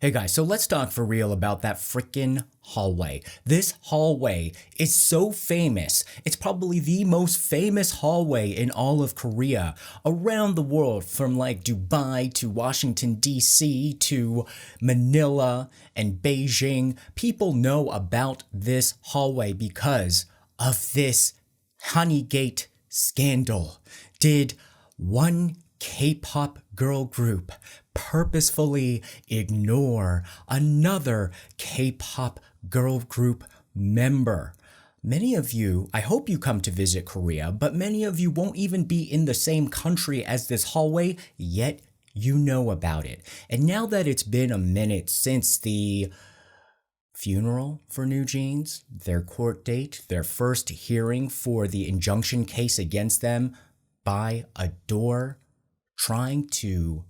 Hey guys, so let's talk for real about that freaking hallway. This hallway is so famous. It's probably the most famous hallway in all of Korea, around the world, from like Dubai to Washington DC to Manila and Beijing. People know about this hallway because of this Hanni Gate scandal. Did one K-pop girl group purposefully ignore another K-pop girl group member? Many of you, I hope you come to visit Korea, but many of you won't even be in the same country as this hallway, yet you know about it. And now that it's been a minute since the funeral for New Jeans, their court date, their first hearing for the injunction case against them by a door, trying to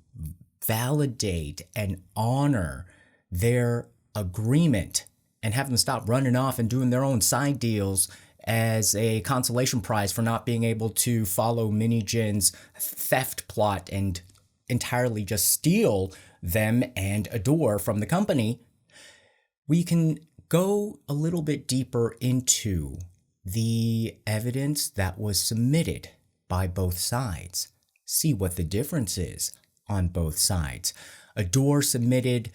validate and honor their agreement and have them stop running off and doing their own side deals as a consolation prize for not being able to follow Min Hee-jin's theft plot and entirely just steal them and Adore from the company. We can go a little bit deeper into the evidence that was submitted by both sides. See what the difference is on both sides. Adore submitted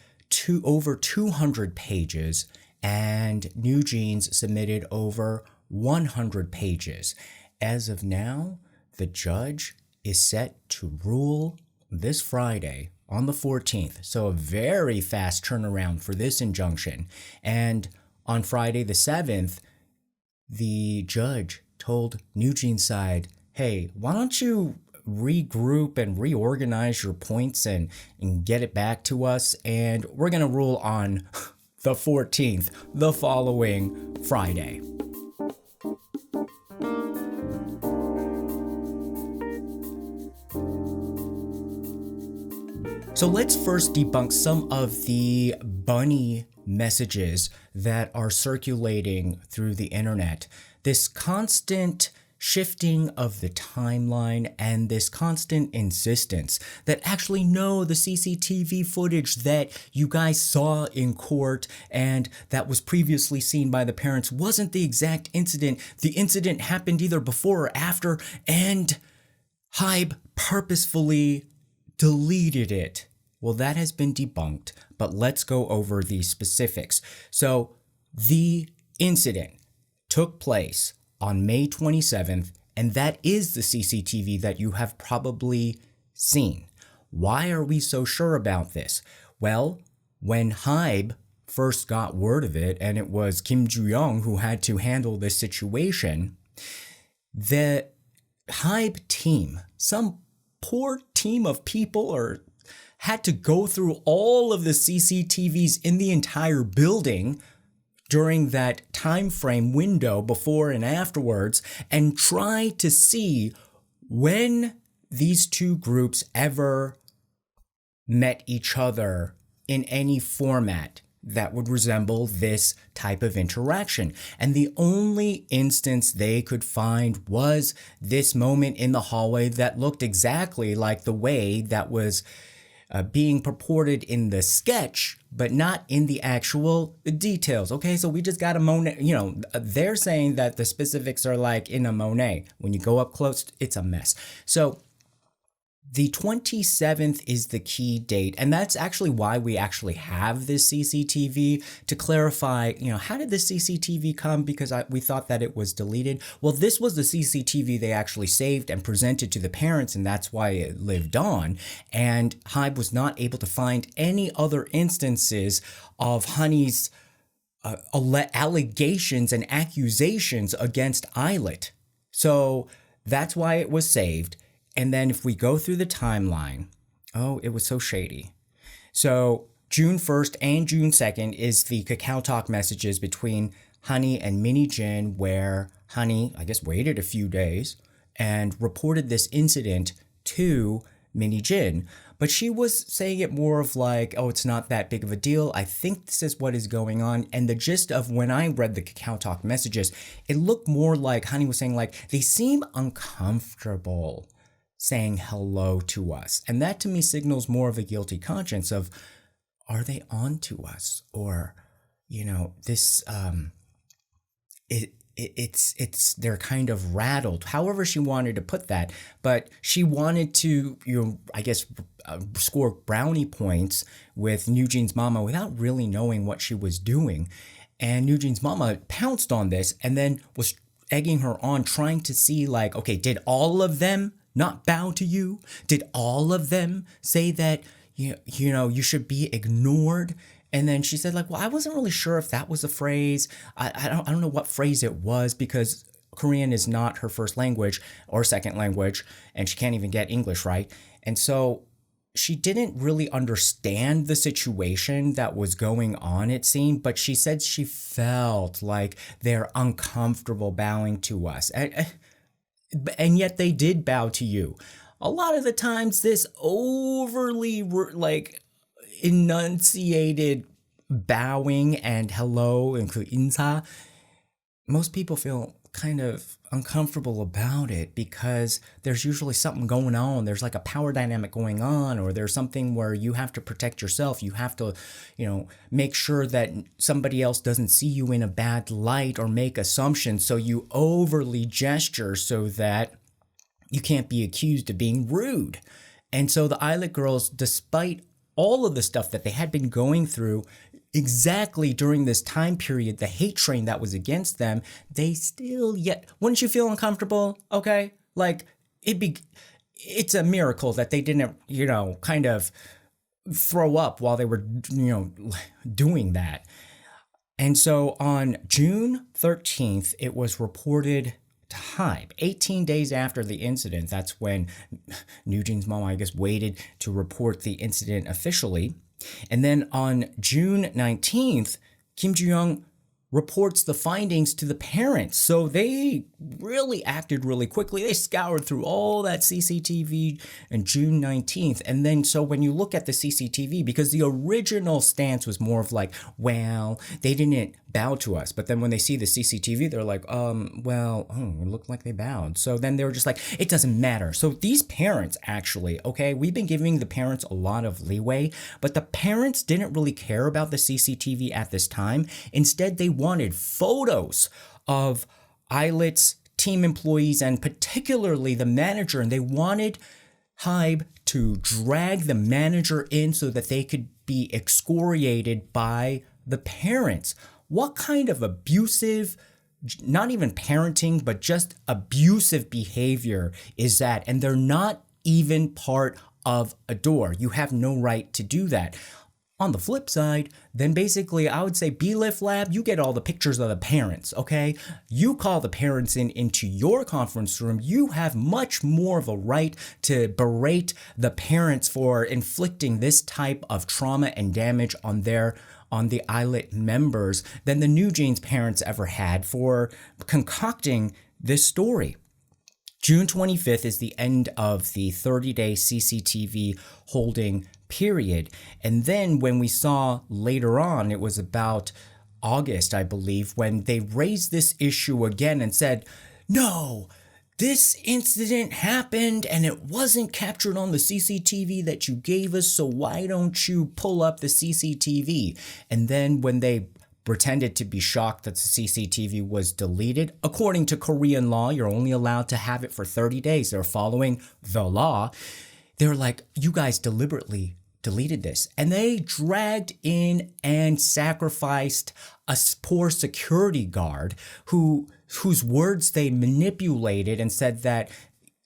over 200 pages and New Jeans submitted over 100 pages. As of now, the judge is set to rule this Friday on the 14th. So a very fast turnaround for this injunction. And on Friday the 7th, the judge told New Jeans' side, hey, why don't you regroup and reorganize your points and get it back to us, and we're going to rule on the 14th, the following Friday. So let's first debunk some of the bunny messages that are circulating through the internet. This constant shifting of the timeline and this constant insistence that actually no, the CCTV footage that you guys saw in court and that was previously seen by the parents wasn't the exact incident. The incident happened either before or after, and HYBE purposefully deleted it. Well, that has been debunked, but let's go over the specifics. So the incident took place on May 27th, and that is the CCTV that you have probably seen. Why are we so sure about this? Well, when HYBE first got word of it, and it was Kim Joo-young who had to handle this situation, the HYBE team, some poor team of people, had to go through all of the CCTVs in the entire building during that time frame window before and afterwards and try to see when these two groups ever met each other in any format that would resemble this type of interaction. And the only instance they could find was this moment in the hallway that looked exactly like the way that was being purported in the sketch, but not in the actual details. Okay, so we just got a Monet, they're saying that the specifics are like in a Monet. When you go up close, it's a mess. So the 27th is the key date, and that's actually why we actually have this CCTV, to clarify, how did the CCTV come? Because we thought that it was deleted. Well, this was the CCTV they actually saved and presented to the parents, and that's why it lived on. And HYBE was not able to find any other instances of Hanni's allegations and accusations against Illit. So that's why it was saved. And then if we go through the timeline, oh, it was so shady. So June 1st and June 2nd is the KakaoTalk messages between Hanni and Min Hee-jin, where Hanni, I guess, waited a few days and reported this incident to Min Hee-jin. But she was saying it more of like, oh, it's not that big of a deal. I think this is what is going on. And the gist of when I read the KakaoTalk messages, it looked more like Hanni was saying like, they seem uncomfortable saying hello to us. And that to me signals more of a guilty conscience of, are they on to us? Or, this, it's they're kind of rattled, however she wanted to put that, but she wanted to, I guess, score brownie points with New Jeans Mama without really knowing what she was doing. And New Jeans Mama pounced on this and then was egging her on, trying to see like, okay, did all of them not bow to you? Did all of them say that, you should be ignored? And then she said like, well, I wasn't really sure if that was a phrase. I don't know what phrase it was, because Korean is not her first language or second language, and she can't even get English right. And so she didn't really understand the situation that was going on, it seemed, but she said she felt like they're uncomfortable bowing to us. And yet they did bow to you. A lot of the times this overly like enunciated bowing and hello and insa, most people feel kind of uncomfortable about it because there's usually something going on. There's like a power dynamic going on, or there's something where you have to protect yourself. You have to, make sure that somebody else doesn't see you in a bad light or make assumptions. So you overly gesture so that you can't be accused of being rude. And so the Illit girls, despite all of the stuff that they had been going through exactly during this time period, the hate train that was against them, they still wouldn't you feel uncomfortable? Okay. Like it's a miracle that they didn't, kind of throw up while they were, doing that. And so on June 13th, it was reported to HYBE. 18 days after the incident, that's when New Jeans Mama, I guess, waited to report the incident officially. And then on June 19th, Kim Joo-young reports the findings to the parents. So they really acted really quickly. They scoured through all that CCTV on June 19th. And then so when you look at the CCTV, because the original stance was more of like, well, they didn't bow to us. But then when they see the CCTV, they're like, it looked like they bowed. So then they were just like, it doesn't matter. So these parents actually, okay, we've been giving the parents a lot of leeway, but the parents didn't really care about the CCTV at this time. Instead, they wanted photos of Illit's team employees and particularly the manager, and they wanted HYBE to drag the manager in so that they could be excoriated by the parents. What kind of abusive, not even parenting, but just abusive behavior is that? And they're not even part of a door. You have no right to do that. On the flip side, then basically I would say B-Lift Lab, you get all the pictures of the parents, okay? You call the parents into your conference room. You have much more of a right to berate the parents for inflicting this type of trauma and damage on the Illit members than the New Jeans parents ever had for concocting this story. June 25th is the end of the 30-day CCTV holding period. And then when we saw later on, it was about August, I believe, when they raised this issue again and said, no, this incident happened and it wasn't captured on the CCTV that you gave us, so why don't you pull up the CCTV? And then when they pretended to be shocked that the CCTV was deleted, according to Korean law, you're only allowed to have it for 30 days. They're following the law. They're like, you guys deliberately deleted this. And they dragged in and sacrificed a poor security guard whose words they manipulated and said that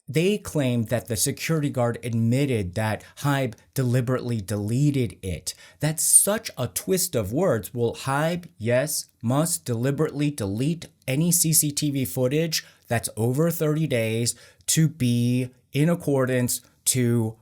they claimed that the security guard admitted that HYBE deliberately deleted it. That's such a twist of words. Well, HYBE, yes, must deliberately delete any CCTV footage that's over 30 days to be in accordance to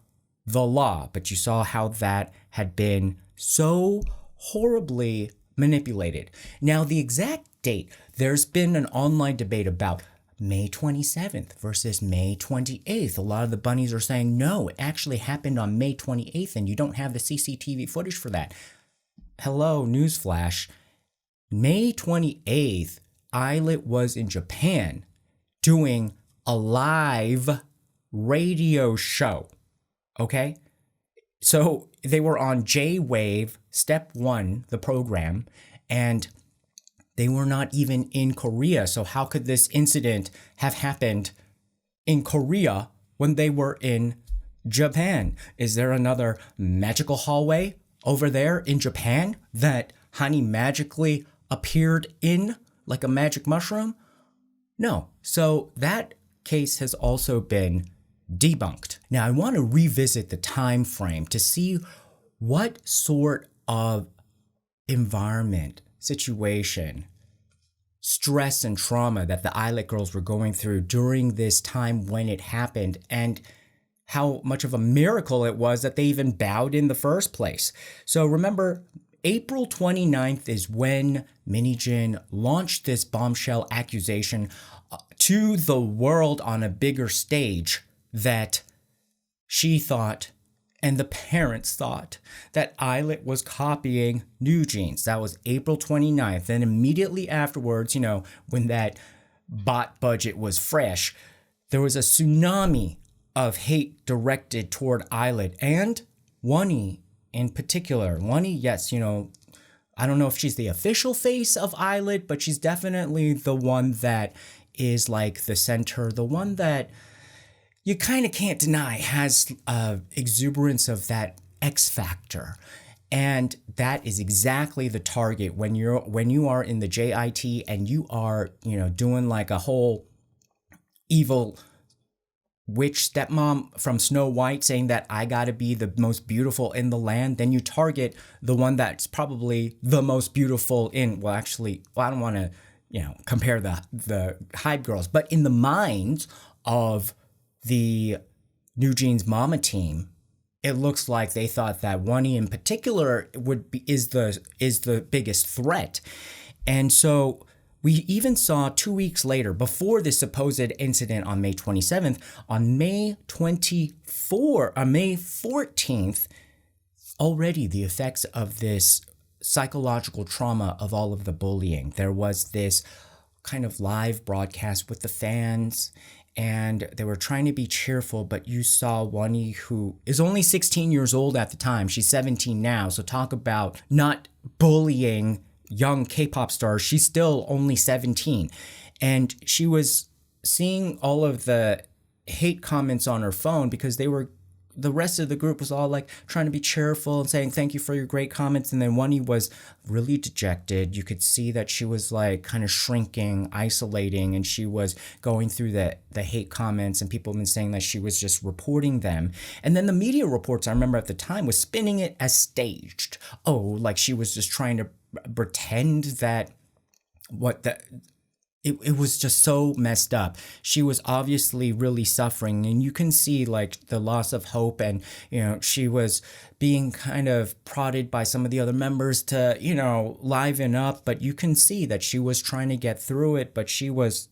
the law. But you saw how that had been so horribly manipulated. Now, the exact date, there's been an online debate about May 27th versus May 28th. A lot of the bunnies are saying, no, it actually happened on May 28th and you don't have the CCTV footage for that. Hello, newsflash. May 28th, Illit was in Japan doing a live radio show, okay? So they were on J-Wave Step 1, the program, and they were not even in Korea. So how could this incident have happened in Korea when they were in Japan? Is there another magical hallway over there in Japan that Hanni magically appeared in like a magic mushroom? No. So that case has also been debunked. Now I want to revisit the time frame to see what sort of environment, situation, stress and trauma that the Illit girls were going through during this time when it happened, and how much of a miracle it was that they even bowed in the first place. So remember, April 29th is when Min Hee-jin launched this bombshell accusation to the world on a bigger stage, that she thought, and the parents thought, that Illit was copying New Jeans. That was April 29th. And immediately afterwards, you know, when that bot budget was fresh, there was a tsunami of hate directed toward Illit and Wonhee in particular. Wonhee, yes, you know, I don't know if she's the official face of Illit, but she's definitely the one that is like the center, the one that you kind of can't deny has exuberance of that X factor. And that is exactly the target when you are in the JIT and you are, you know, doing like a whole evil witch stepmom from Snow White saying that I gotta be the most beautiful in the land. Then you target the one that's probably the most beautiful in, well, actually, well, I don't want to, you know, compare the HYBE girls, but in the minds of the New Jeans Mama team, it looks like they thought that Wonhee in particular is the biggest threat. And so we even saw 2 weeks later, before this supposed incident on May 27th, on May 14th, already the effects of this psychological trauma of all of the bullying. There was this kind of live broadcast with the fans, and they were trying to be cheerful, but you saw Wonhee, who is only 16 years old at the time. She's 17 now, so talk about not bullying young K-pop stars. She's still only 17, and she was seeing all of the hate comments on her phone because the rest of the group was all like trying to be cheerful and saying thank you for your great comments, and then Wonhee was really dejected. You could see that she was like kind of shrinking, isolating, and she was going through the hate comments, and people have been saying that she was just reporting them. And then the media reports, I remember at the time, was spinning it as staged. Oh, like she was just trying to pretend that it was just so messed up. She was obviously really suffering, and you can see like the loss of hope, and you know, she was being kind of prodded by some of the other members to, you know, liven up, but you can see that she was trying to get through it, but she was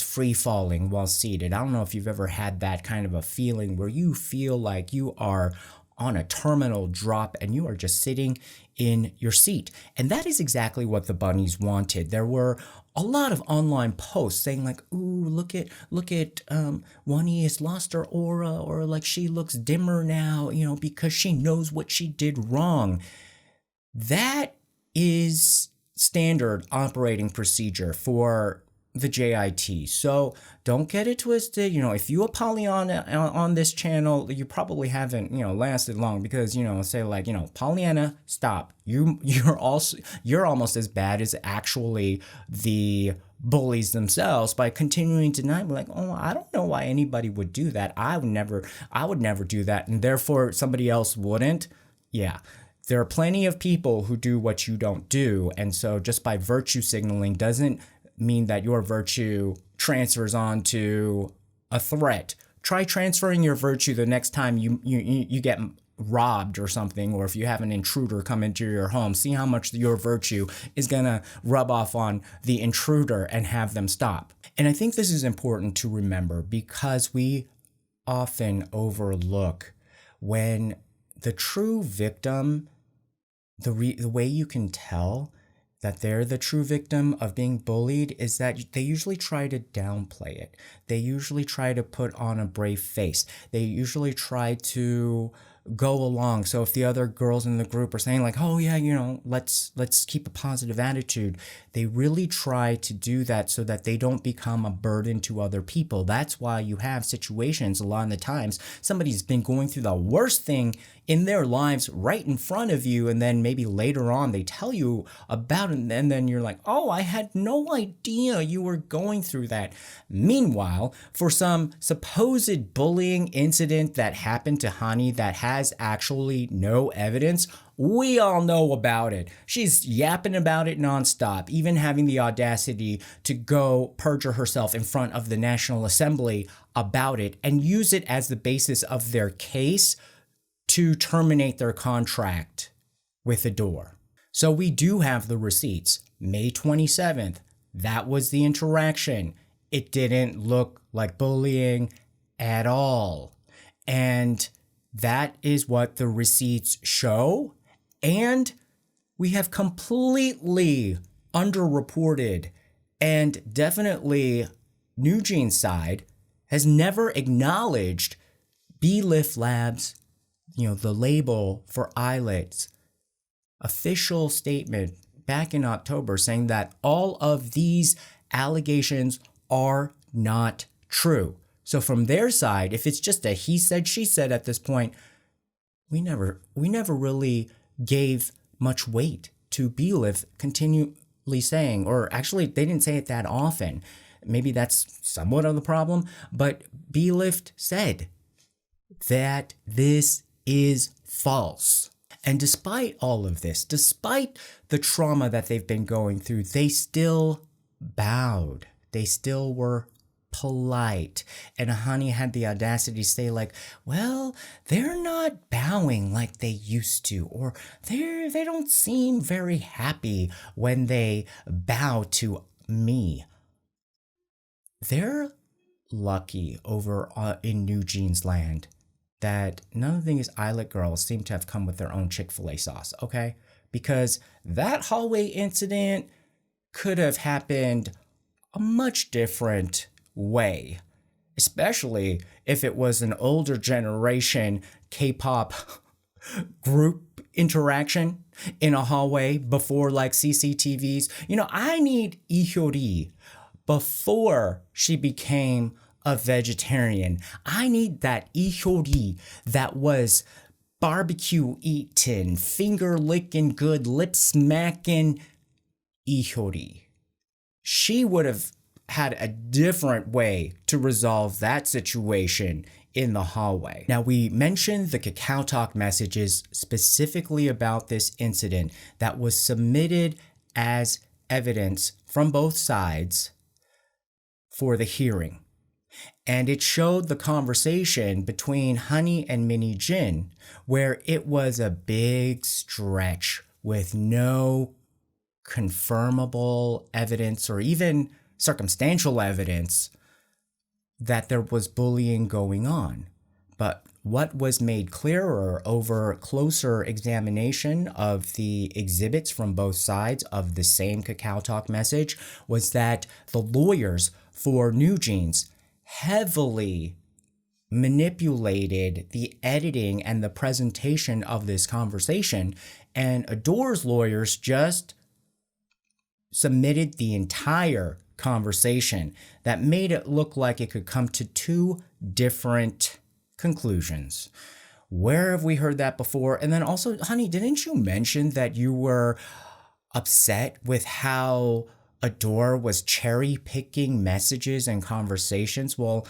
free falling while seated. I don't know if you've ever had that kind of a feeling where you feel like you are on a terminal drop and you are just sitting in your seat. And that is exactly what the bunnies wanted. There were a lot of online posts saying like, ooh, look at Wonhee has lost her aura, or like she looks dimmer now, you know, because she knows what she did wrong. That is standard operating procedure for the JIT. So don't get it twisted. You know, if you a Pollyanna on this channel, you probably haven't, you know, lasted long, because, you know, say like, you know, Pollyanna, stop. You're almost as bad as actually the bullies themselves by continuing to deny, like, oh, I don't know why anybody would do that. I would never do that, and therefore somebody else wouldn't. Yeah. There are plenty of people who do what you don't do, and so just by virtue signaling doesn't mean that your virtue transfers onto a threat. Try transferring your virtue the next time you get robbed or something, or if you have an intruder come into your home. See how much your virtue is gonna rub off on the intruder and have them stop. And I think this is important to remember, because we often overlook when the true victim, the way you can tell that they're the true victim of being bullied is that they usually try to downplay it. They usually try to put on a brave face. They usually try to go along. So if the other girls in the group are saying like, oh yeah, let's keep a positive attitude, they really try to do that so that they don't become a burden to other people. That's why you have situations a lot of the times somebody's been going through the worst thing in their lives right in front of you, and then maybe later on they tell you about it, and then you're like, oh, I had no idea you were going through that. Meanwhile, for some supposed bullying incident that happened to Hanni that has actually no evidence, we all know about it. She's yapping about it nonstop, even having the audacity to go perjure herself in front of the National Assembly about it and use it as the basis of their case to terminate their contract with Adore. So we do have the receipts. May 27th, that was the interaction. It didn't look like bullying at all. And that is what the receipts show. And we have completely underreported, and definitely New Jeans' side has never acknowledged B-Lift Labs, the label for Illit's official statement back in October saying that all of these allegations are not true. So from their side, if it's just a he said, she said at this point, we never really gave much weight to B-Lift continually saying, or actually they didn't say it that often. Maybe that's somewhat of the problem, but B-Lift said that this is false. And despite all of this, despite the trauma that they've been going through, they still bowed. They still were polite. And Hanni had the audacity to say like, well, they're not bowing like they used to, or they don't seem very happy when they bow to me. They're lucky over in New Jeans land that none of these Illit girls seem to have come with their own Chick-fil-A sauce, okay? Because that hallway incident could have happened a much different way, especially if it was an older generation K-pop group interaction in a hallway before like CCTVs. I need Ihyori before she became a vegetarian. I need that Ihyori that was barbecue eating, finger licking good, lip smacking Ihyori. She would have had a different way to resolve that situation in the hallway. Now, we mentioned the KakaoTalk messages specifically about this incident that was submitted as evidence from both sides for the hearing. And it showed the conversation between Hanni and Min Hee-jin, where it was a big stretch with no confirmable evidence or even circumstantial evidence that there was bullying going on. But what was made clearer over closer examination of the exhibits from both sides of the same KakaoTalk message was that the lawyers for New Jeans heavily manipulated the editing and the presentation of this conversation, and Adore's lawyers just submitted the entire conversation that made it look like it could come to two different conclusions. Where have we heard that before? And then also, Hanni, didn't you mention that you were upset with how Adore was cherry picking messages and conversations? Well,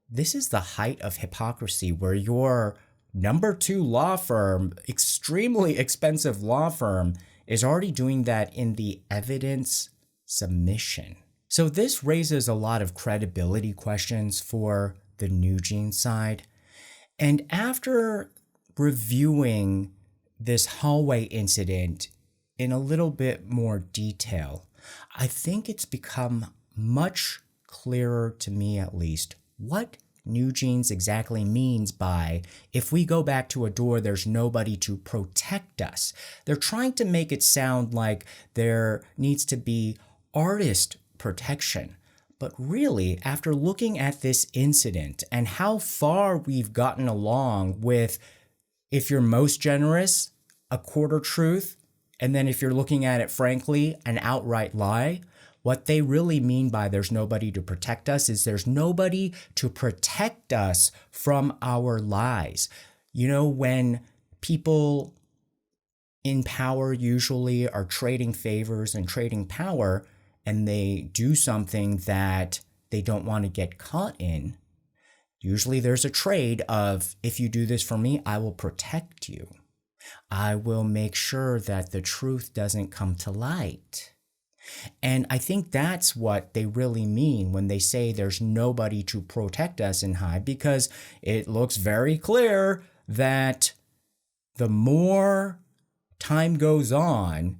this is the height of hypocrisy where your number 2 law firm, extremely expensive law firm, is already doing that in the evidence submission. So this raises a lot of credibility questions for the New Jeans side. And after reviewing this hallway incident in a little bit more detail, I think it's become much clearer to me, at least, what New Jeans exactly means by, if we go back to Adore, there's nobody to protect us. They're trying to make it sound like there needs to be artist protection. But really, after looking at this incident and how far we've gotten along with If you're most generous, a quarter truth, and then if you're looking at it frankly, an outright lie, what they really mean by there's nobody to protect us is there's nobody to protect us from our lies. You know, when people in power usually are trading favors and trading power, and they do something that they don't want to get caught in, usually there's a trade of, if you do this for me, I will protect you. I will make sure that the truth doesn't come to light. And I think that's what they really mean when they say there's nobody to protect us in HYBE, because it looks very clear that the more time goes on,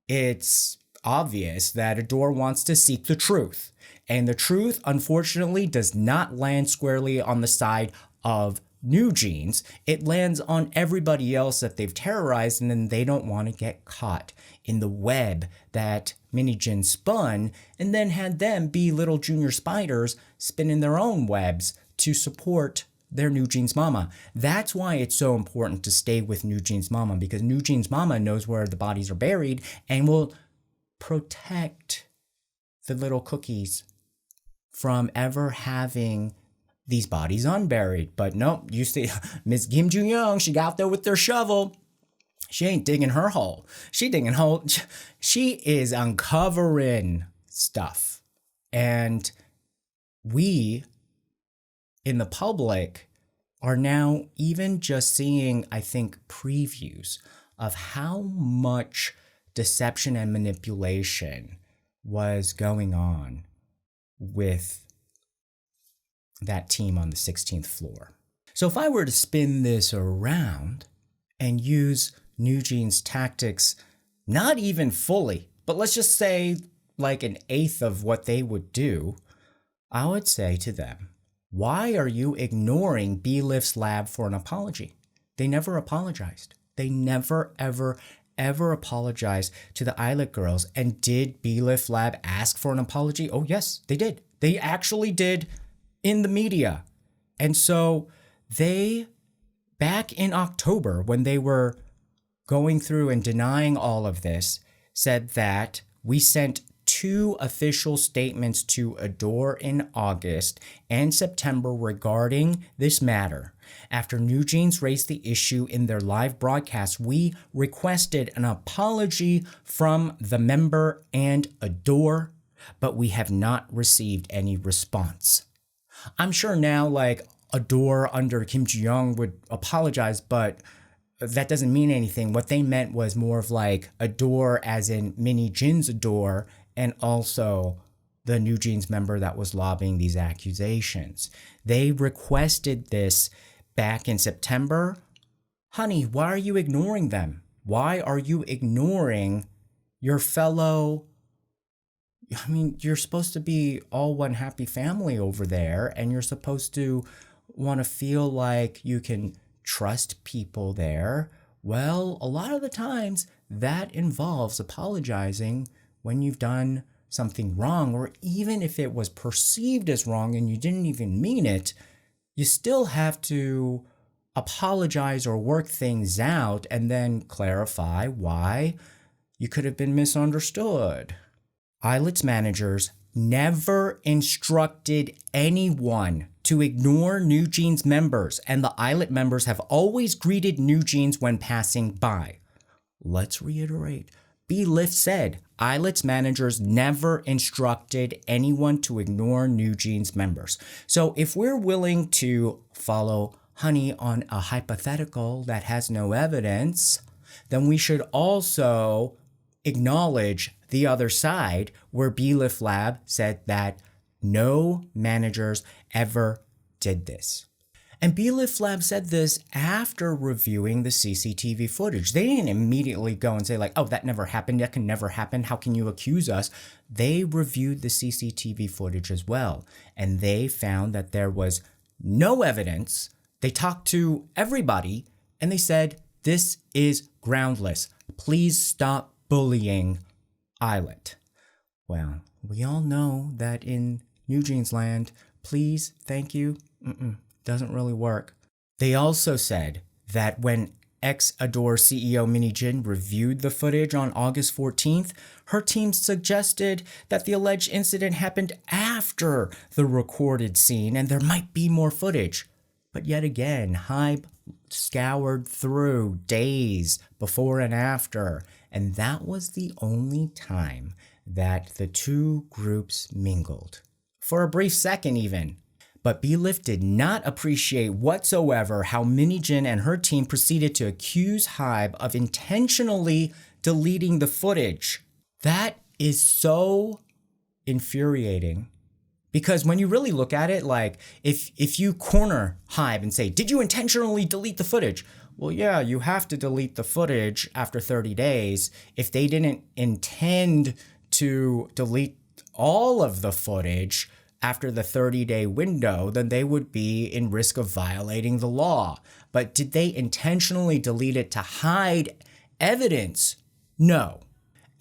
it's obvious that Adore wants to seek the truth. And the truth, unfortunately, does not land squarely on the side of New Jeans. It lands on everybody else that they've terrorized, and then they don't want to get caught in the web that Min Hee-jin spun, and then had them be little junior spiders spinning their own webs to support their New Jeans Mama. That's why it's so important to stay with New Jeans Mama, because New Jeans Mama knows where the bodies are buried and will protect the little cookies from ever having these bodies unburied. But no, you see, Miss Kim Joo-young, she got there with their shovel. She ain't digging her hole. She digging hole. She is uncovering stuff. And we, in the public, are now even just seeing, I think, previews of how much deception and manipulation was going on with that team on the 16th floor. So if I were to spin this around and use New Jeans tactics, not even fully, but let's just say like an eighth of what they would do, I would say to them, why are you ignoring B-Lift's lab for an apology? They never apologized. They never, ever apologized to the Illit girls. And did B-Lift Lab ask for an apology? Oh yes, they did. They actually did in the media. And so they, back in October, when they were going through and denying all of this, said that we sent 2 official statements to Adore in August and September regarding this matter. After New Jeans raised the issue in their live broadcast, we requested an apology from the member and Adore, but we have not received any response. I'm sure now, like, Adore under Kim Joo-young would apologize, but that doesn't mean anything. What they meant was more of like Adore as in Min Hee-jin's Adore, and also the New Jeans member that was lobbying these accusations. They requested this back in September. Honey, why are you ignoring them? Why are you ignoring your fellow? I mean, you're supposed to be all one happy family over there, and you're supposed to want to feel like you can trust people there. Well, a lot of the times that involves apologizing when you've done something wrong, or even if it was perceived as wrong and you didn't even mean it, you still have to apologize or work things out and then clarify why you could have been misunderstood. Illit's managers never instructed anyone to ignore New Jeans members, and the Illit members have always greeted New Jeans when passing by. Let's reiterate. B-Lift said Illit's managers never instructed anyone to ignore New Jeans members. So if we're willing to follow Hanni on a hypothetical that has no evidence, then we should also acknowledge the other side where B-Lift Lab said that no managers ever did this. And B-Lift Lab said this after reviewing the CCTV footage. They didn't immediately go and say like, oh, that never happened. That can never happen. How can you accuse us? They reviewed the CCTV footage as well. And they found that there was no evidence. They talked to everybody and they said, this is groundless. Please stop bullying Illit. Well, we all know that in New Jeans land, please, thank you, doesn't really work. They also said that when ex-Adore CEO Min Hee-jin reviewed the footage on August 14th, her team suggested that the alleged incident happened after the recorded scene and there might be more footage. But yet again, HYBE scoured through days before and after, and that was the only time that the two groups mingled. For a brief second even. But Illit did not appreciate whatsoever how Min Hee-jin and her team proceeded to accuse HYBE of intentionally deleting the footage. That is so infuriating. Because when you really look at it, like, if you corner HYBE and say, did you intentionally delete the footage? Well, yeah, you have to delete the footage after 30 days. If they didn't intend to delete all of the footage after the 30-day window, then they would be in risk of violating the law. But did they intentionally delete it to hide evidence? No.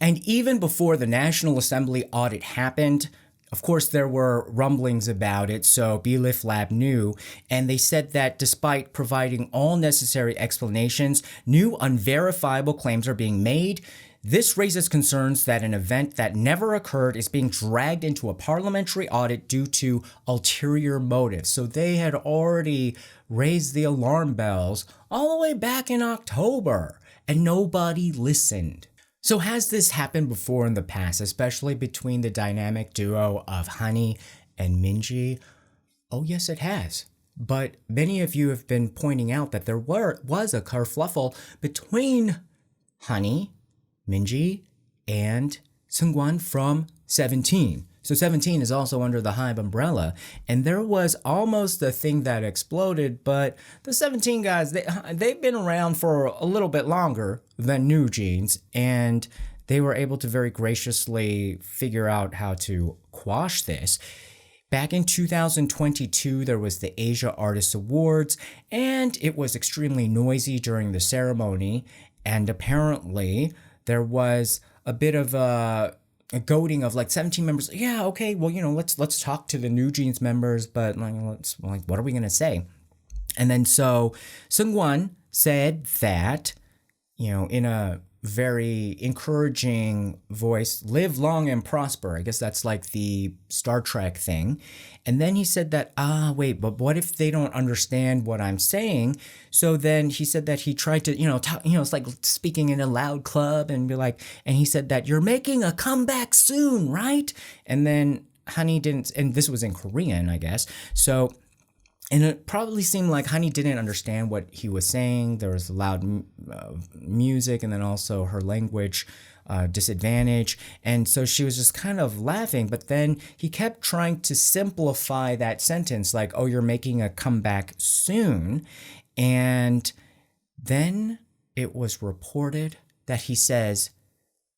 And even before the National Assembly audit happened, of course, there were rumblings about it, so Illit Lab knew, and they said that despite providing all necessary explanations, new unverifiable claims are being made. This raises concerns that an event that never occurred is being dragged into a parliamentary audit due to ulterior motives. So they had already raised the alarm bells all the way back in October, and nobody listened. So has this happened before in the past, especially between the dynamic duo of Hanni and Minji? Oh yes, it has. But many of you have been pointing out that there was a kerfluffle between Hanni, Minji, and Seungwan from 17. So 17 is also under the HYBE umbrella, and there was almost a thing that exploded, but the 17 guys, they've been around for a little bit longer than New Jeans, and they were able to very graciously figure out how to quash this. Back in 2022, there was the Asia Artists Awards, and it was extremely noisy during the ceremony, and apparently there was a bit of a goading of like 17 members. Yeah, okay, well, you know, let's talk to the New Jeans members, but like, what are we gonna say? And then so Seungwan said that, you know, in a very encouraging voice, live long and prosper. I guess that's like the Star Trek thing. And then he said that, wait, but what if they don't understand what I'm saying? So then he said that he tried to, it's like speaking in a loud club and be like, and he said that you're making a comeback soon, right? And then Hanni didn't, and this was in Korean, I guess. So, and it probably seemed like Hanni didn't understand what he was saying. There was loud music and then also her language disadvantage. And so she was just kind of laughing. But then he kept trying to simplify that sentence like, oh, you're making a comeback soon. And then it was reported that he says,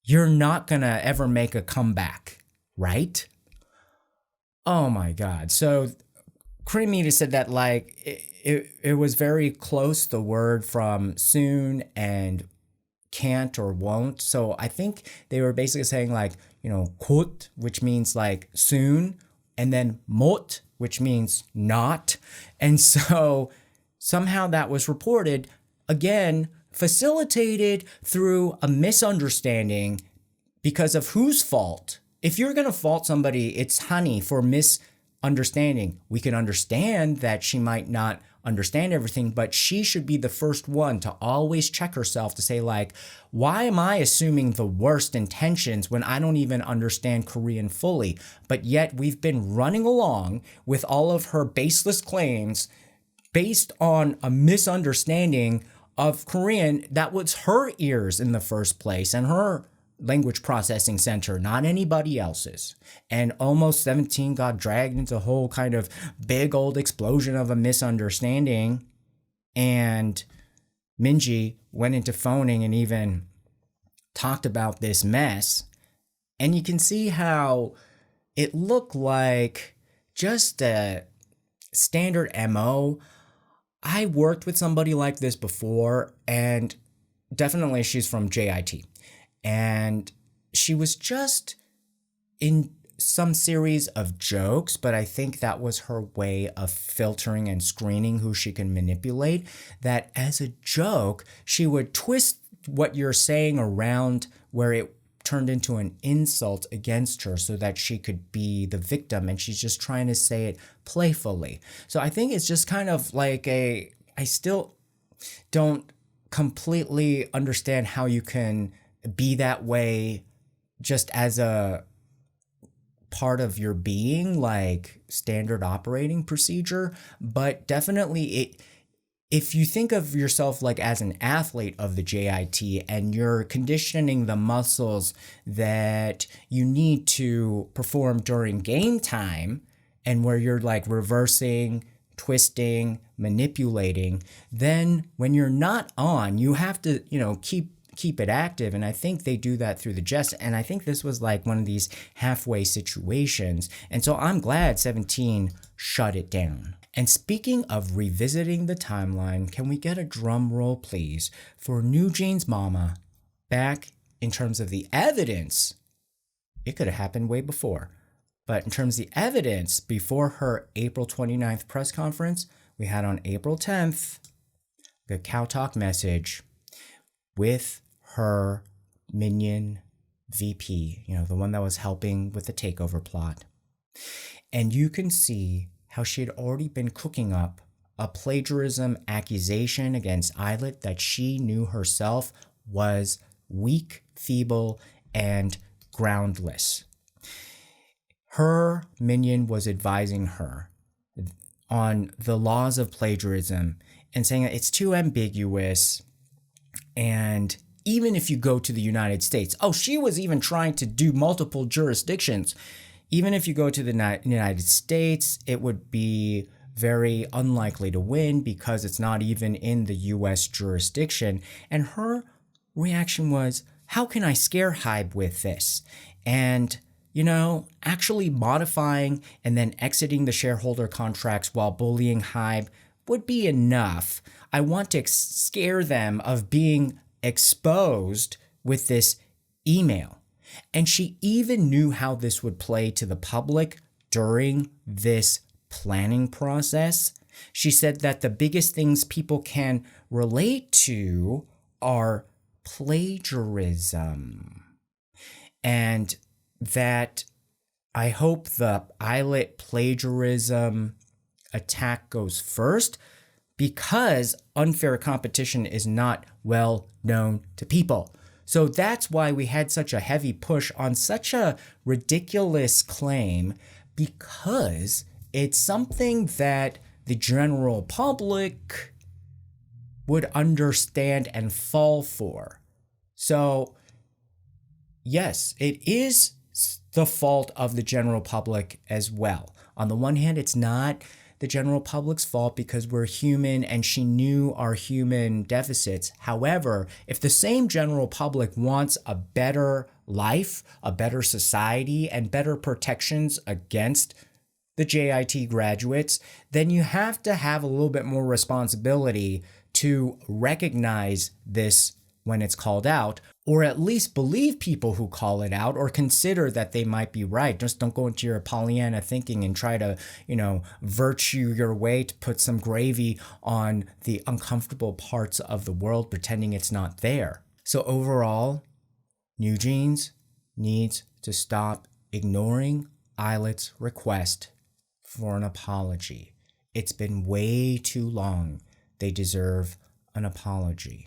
you're not going to ever make a comeback, right? Oh, my God. So Korean media said that like it was very close, the word from soon and can't or won't. So I think they were basically saying like, 곧, which means like soon, and then 못, which means not. And so somehow that was reported, again, facilitated through a misunderstanding because of whose fault. If you're going to fault somebody, it's Hanni for misunderstanding. We can understand that she might not understand everything, but she should be the first one to always check herself to say like, why am I assuming the worst intentions when I don't even understand Korean fully? But yet we've been running along with all of her baseless claims based on a misunderstanding of Korean that was her ears in the first place and her language processing center, not anybody else's. And almost 17 got dragged into a whole kind of big old explosion of a misunderstanding. And Minji went into phoning and even talked about this mess. And you can see how it looked like just a standard MO. I worked with somebody like this before, and definitely she's from JIT. And she was just some series of jokes, but I think that was her way of filtering and screening who she can manipulate. That as a joke, she would twist what you're saying around where it turned into an insult against her so that she could be the victim, and she's just trying to say it playfully. So I think it's just kind of like I still don't completely understand how you can be that way just as a part of your being, like standard operating procedure. But definitely if you think of yourself like as an athlete of the JIT and you're conditioning the muscles that you need to perform during game time, and where you're like reversing, twisting, manipulating, then when you're not on, you have to, keep it active. And I think they do that through the jest. And I think this was like one of these halfway situations. And so I'm glad 17 shut it down. And speaking of revisiting the timeline, can we get a drum roll, please, for new Jeans Mama back in terms of the evidence? It could have happened way before. But in terms of the evidence, before her April 29th press conference, we had on April 10th, the KakaoTalk message with her minion VP, the one that was helping with the takeover plot. And you can see how she had already been cooking up a plagiarism accusation against Illit that she knew herself was weak, feeble, and groundless. Her minion was advising her on the laws of plagiarism and saying that it's too ambiguous. And even if you go to the United States, she was even trying to do multiple jurisdictions. Even if you go to the United States, it would be very unlikely to win because it's not even in the US jurisdiction. And her reaction was, how can I scare HYBE with this? And, actually modifying and then exiting the shareholder contracts while bullying HYBE would be enough. I want to scare them of being exposed with this email. And she even knew how this would play to the public during this planning process. She said that the biggest things people can relate to are plagiarism. And that I hope the Illit plagiarism attack goes first, because unfair competition is not well known to people. So that's why we had such a heavy push on such a ridiculous claim, because it's something that the general public would understand and fall for. So yes, it is the fault of the general public as well. On the one hand, it's not the general public's fault because we're human and she knew our human deficits. However, if the same general public wants a better life, a better society, and better protections against the JIT graduates, then you have to have a little bit more responsibility to recognize this when it's called out, or at least believe people who call it out or consider that they might be right. Just don't go into your Pollyanna thinking and try to, virtue your way to put some gravy on the uncomfortable parts of the world, pretending it's not there. So overall, New Jeans needs to stop ignoring Illit's request for an apology. It's been way too long. They deserve an apology.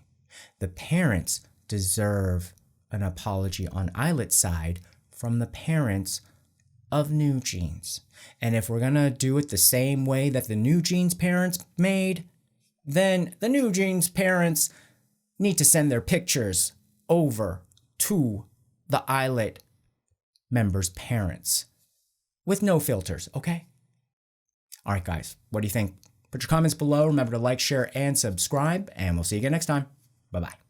The parents deserve an apology on Illit's side from the parents of New Jeans. And if we're going to do it the same way that the New Jeans parents made, then the New Jeans parents need to send their pictures over to the Illit members' parents with no filters, okay? All right, guys, what do you think? Put your comments below. Remember to like, share, and subscribe, and we'll see you again next time. Bye-bye.